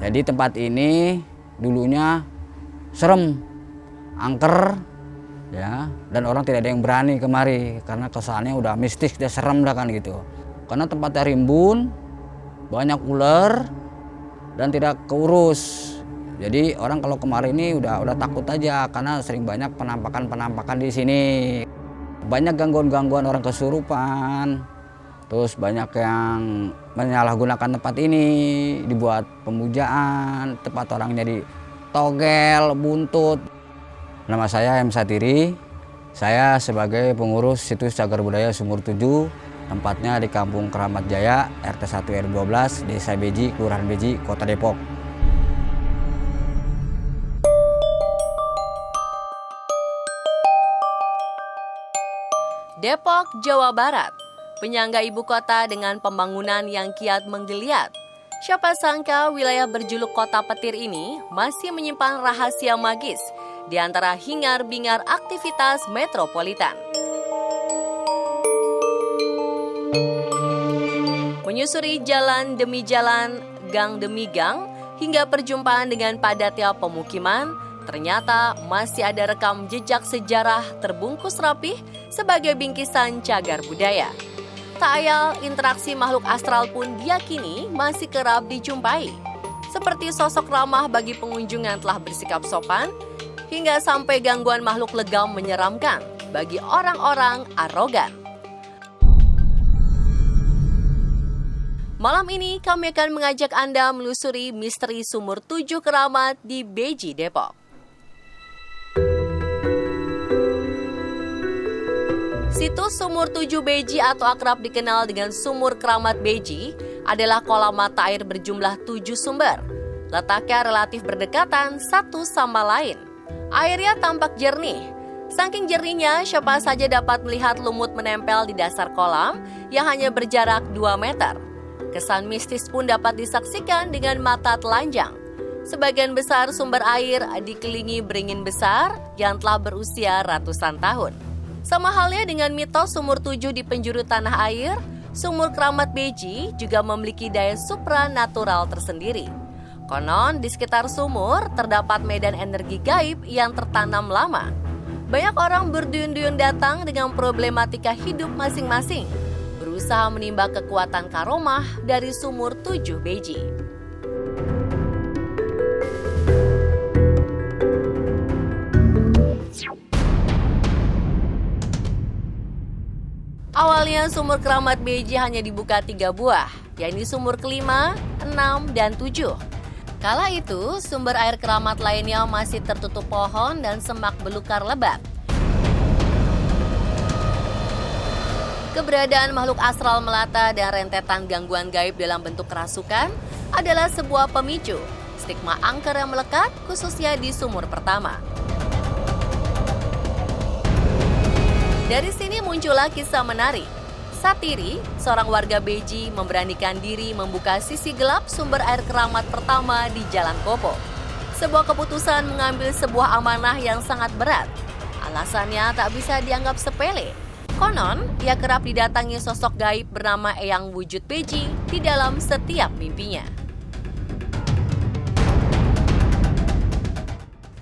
Jadi tempat ini dulunya serem, angker, ya, dan orang tidak ada yang berani kemari karena kesannya udah mistis, udah serem dah kan gitu. Karena tempatnya rimbun, banyak ular dan tidak keurus. Jadi orang kalau kemari ini udah takut aja karena sering banyak penampakan di sini. Banyak gangguan-gangguan orang kesurupan. Terus banyak yang menyalahgunakan tempat ini, dibuat pemujaan, tempat orang jadi togel, buntut. Nama saya M. Satiri, saya sebagai pengurus situs Cagar Budaya Sumur 7, tempatnya di Kampung Keramat Jaya, RT 1 RW 12, Desa Beji, Kelurahan Beji, Kota Depok. Depok, Jawa Barat. Penyangga ibu kota dengan pembangunan yang kiat menggeliat. Siapa sangka wilayah berjuluk Kota Petir ini masih menyimpan rahasia magis di antara hingar-bingar aktivitas metropolitan. Menyusuri jalan demi jalan, gang demi gang, hingga perjumpaan dengan padatnya pemukiman, ternyata masih ada rekam jejak sejarah terbungkus rapih sebagai bingkisan cagar budaya. Tak ayal, interaksi makhluk astral pun diyakini masih kerap dijumpai. Seperti sosok ramah bagi pengunjung yang telah bersikap sopan, hingga sampai gangguan makhluk legam menyeramkan bagi orang-orang arogan. Malam ini kami akan mengajak Anda melusuri misteri Sumur 7 Keramat di Beji, Depok. Situs Sumur 7 Beji atau akrab dikenal dengan Sumur Keramat Beji adalah kolam mata air berjumlah 7 sumber. Letaknya relatif berdekatan satu sama lain. Airnya tampak jernih. Saking jernihnya, siapa saja dapat melihat lumut menempel di dasar kolam yang hanya berjarak 2 meter. Kesan mistis pun dapat disaksikan dengan mata telanjang. Sebagian besar sumber air dikelilingi beringin besar yang telah berusia ratusan tahun. Sama halnya dengan mitos Sumur 7 di penjuru tanah air, Sumur Keramat Beji juga memiliki daya supranatural tersendiri. Konon di sekitar sumur terdapat medan energi gaib yang tertanam lama. Banyak orang berduyun-duyun datang dengan problematika hidup masing-masing, berusaha menimba kekuatan karomah dari Sumur 7 Beji. Awalnya Sumur Keramat Beji hanya dibuka 3 buah, yakni sumur kelima, 6, dan 7. Kala itu, sumber air keramat lainnya masih tertutup pohon dan semak belukar lebat. Keberadaan makhluk astral melata dan rentetan gangguan gaib dalam bentuk kerasukan adalah sebuah pemicu stigma angker yang melekat khususnya di sumur pertama. Dari sini muncullah kisah menarik. Satiri, seorang warga Beji, memberanikan diri membuka sisi gelap sumber air keramat pertama di Jalan Kopo. Sebuah keputusan mengambil sebuah amanah yang sangat berat. Alasannya tak bisa dianggap sepele. Konon, ia kerap didatangi sosok gaib bernama Eyang Wujud Beji di dalam setiap mimpinya.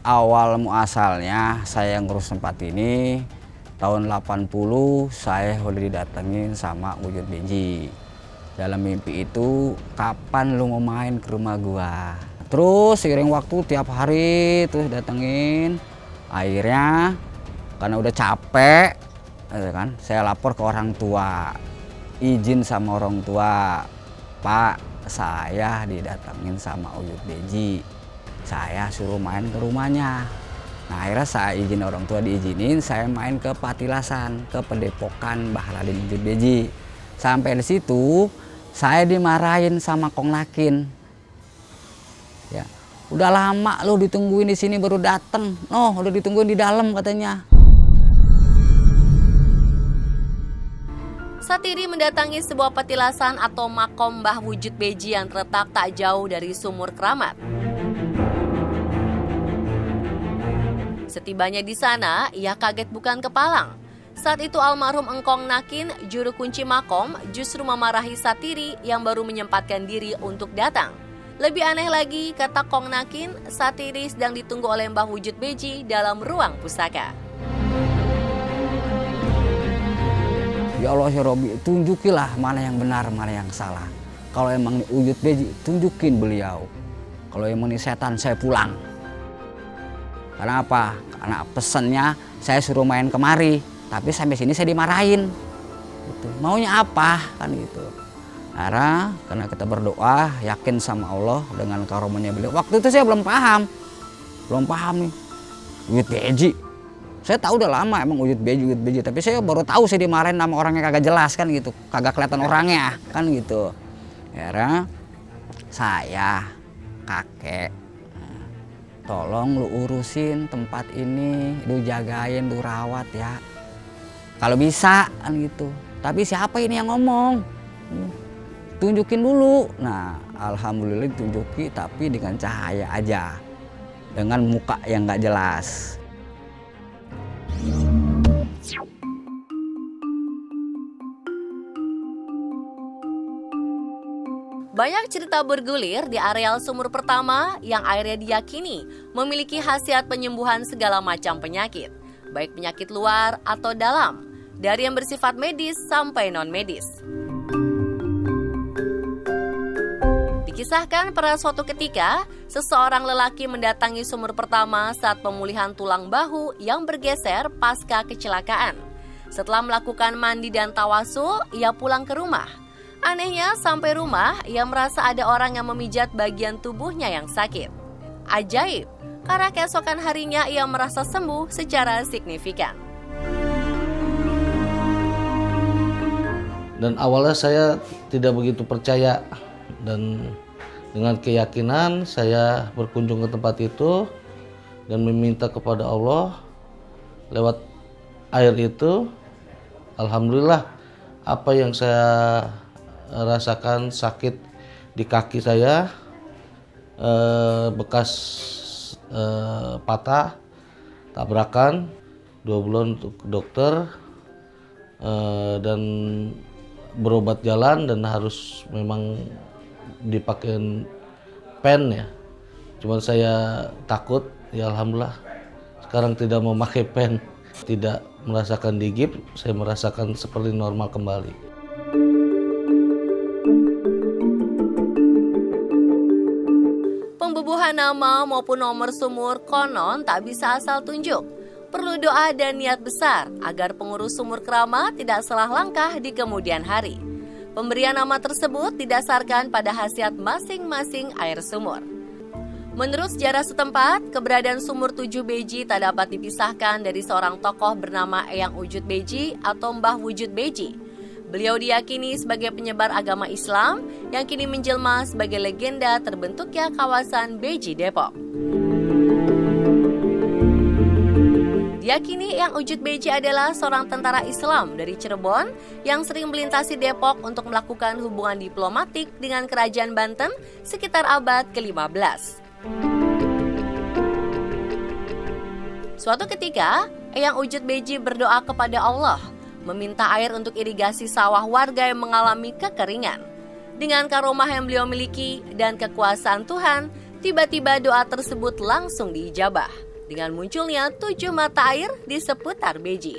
Awal muasalnya saya ngurus tempat ini tahun 80 saya udah didatengin sama Wujud Beji. Dalam mimpi itu, kapan lu mau main ke rumah gua? Terus seiring waktu tiap hari terus datengin. Akhirnya karena udah capek, kan, saya lapor ke orang tua. Izin sama orang tua, Pak, saya didatengin sama Wujud Beji. Saya suruh main ke rumahnya. Nah, akhirnya saya izin orang tua diizinin, saya main ke Patilasan, ke Pendepokan Mbah Raden Wujud Beji. Sampai di situ, saya dimarahin sama Kong Nakin. Ya, udah lama lo ditungguin di sini baru dateng. Oh, udah ditungguin di dalam katanya. Satiri mendatangi sebuah petilasan atau makom Mbah Wujud Beji yang terletak tak jauh dari Sumur Keramat. Setibanya di sana, ia kaget bukan kepalang. Saat itu almarhum Engkong Nakin, juru kunci makom, justru memarahi Satiri yang baru menyempatkan diri untuk datang. Lebih aneh lagi, kata Kong Nakin, saat ini sedang ditunggu oleh Mbah Wujud Beji dalam ruang pusaka. Ya Allah ya Robi, tunjukilah mana yang benar, mana yang salah. Kalau emang ini Wujud Beji, tunjukin beliau. Kalau emang ini setan, saya pulang. Karena apa? Karena pesannya saya suruh main kemari, tapi sampai sini saya dimarahin. Gitu. Maunya apa? Kan gitu. Karena kita berdoa, yakin sama Allah dengan karomanya beliau. Waktu itu saya belum paham nih Wujud Beji. Saya tahu udah lama emang Wujud Beji, tapi saya baru tahu saya dimarahin sama orang yang kagak jelas kan gitu, kagak kelihatan orangnya kan gitu. Akhirnya saya kakek, tolong lu urusin tempat ini, lu jagain, lu rawat ya. Kalau bisa kan gitu. Tapi siapa ini yang ngomong? Tunjukin dulu. Nah, alhamdulillah ditunjuki tapi dengan cahaya aja. Dengan muka yang nggak jelas. Banyak cerita bergulir di areal sumur pertama yang airnya diyakini memiliki khasiat penyembuhan segala macam penyakit, baik penyakit luar atau dalam, dari yang bersifat medis sampai non-medis. Dikisahkan pada suatu ketika, seseorang lelaki mendatangi sumur pertama saat pemulihan tulang bahu yang bergeser pasca kecelakaan. Setelah melakukan mandi dan tawasul, ia pulang ke rumah. Anehnya, sampai rumah, ia merasa ada orang yang memijat bagian tubuhnya yang sakit. Ajaib, karena keesokan harinya ia merasa sembuh secara signifikan. Dan awalnya saya tidak begitu percaya, dan dengan keyakinan saya berkunjung ke tempat itu dan meminta kepada Allah lewat air itu. Alhamdulillah, apa yang saya rasakan sakit di kaki saya, bekas patah, tabrakan, 2 bulan untuk dokter, dan berobat jalan dan harus memang dipakai pen ya. Cuman saya takut, ya alhamdulillah sekarang tidak memakai pen, tidak merasakan digip, saya merasakan seperti normal kembali. Pembubuhan nama maupun nomor sumur konon tak bisa asal tunjuk. Perlu doa dan niat besar agar pengurus sumur keramat tidak salah langkah di kemudian hari. Pemberian nama tersebut didasarkan pada khasiat masing-masing air sumur. Menurut sejarah setempat, keberadaan sumur 7 Beji tak dapat dipisahkan dari seorang tokoh bernama Eyang Wujud Beji atau Mbah Wujud Beji. Beliau diyakini sebagai penyebar agama Islam yang kini menjelma sebagai legenda terbentuknya kawasan Beji Depok. Diyakini Eyang Wujud Beji adalah seorang tentara Islam dari Cirebon yang sering melintasi Depok untuk melakukan hubungan diplomatik dengan kerajaan Banten sekitar abad ke-15. Suatu ketika, Eyang Wujud Beji berdoa kepada Allah, meminta air untuk irigasi sawah warga yang mengalami kekeringan. Dengan karomah yang beliau miliki dan kekuasaan Tuhan, tiba-tiba doa tersebut langsung diijabah dengan munculnya 7 mata air di seputar Beji.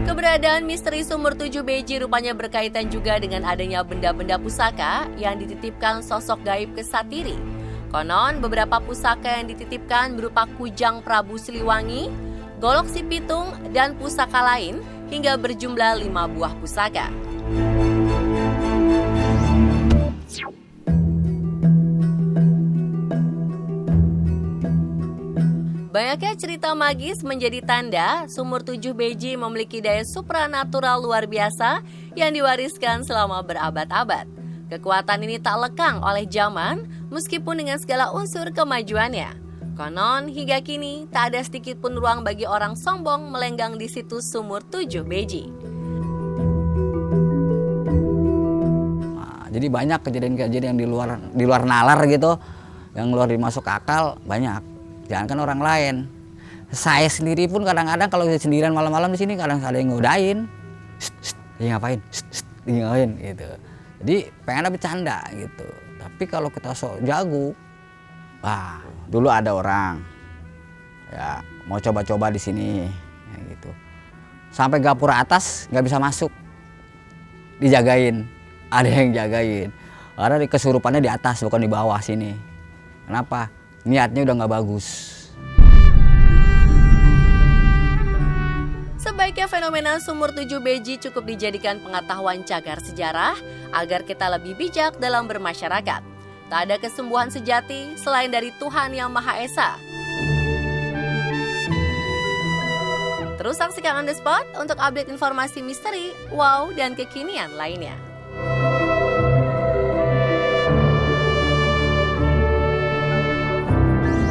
Keberadaan misteri sumur 7 Beji rupanya berkaitan juga dengan adanya benda-benda pusaka yang dititipkan sosok gaib ke Satiri. Konon beberapa pusaka yang dititipkan berupa kujang Prabu Siliwangi, golok si pitung, dan pusaka lain hingga berjumlah 5 buah pusaka. Banyaknya cerita magis menjadi tanda sumur 7 Beji memiliki daya supranatural luar biasa yang diwariskan selama berabad-abad. Kekuatan ini tak lekang oleh zaman meskipun dengan segala unsur kemajuannya. Konon hingga kini tak ada sedikit pun ruang bagi orang sombong melenggang di situs sumur 7 Beji. Nah, jadi banyak kejadian-kejadian yang di luar nalar gitu, yang luar dimasuk akal banyak. jangankan orang lain. Saya sendiri pun kadang-kadang kalau sendirian malam-malam di sini kadang ada yang ngodain. Ngapain? Ngapain gitu. Jadi pengennya bercanda gitu. Tapi kalau kita sok jago, wah, dulu ada orang ya mau coba-coba di sini ya gitu. Sampai gapura atas nggak bisa masuk. Dijagain. Ada yang jagain. Karena kesurupannya di atas bukan di bawah sini. Kenapa? Niatnya udah nggak bagus. Sebaiknya fenomena sumur 7 beji cukup dijadikan pengetahuan cagar sejarah agar kita lebih bijak dalam bermasyarakat. Tak ada kesembuhan sejati selain dari Tuhan Yang Maha Esa. Terus saksikan On The Spot untuk update informasi misteri, wow, dan kekinian lainnya.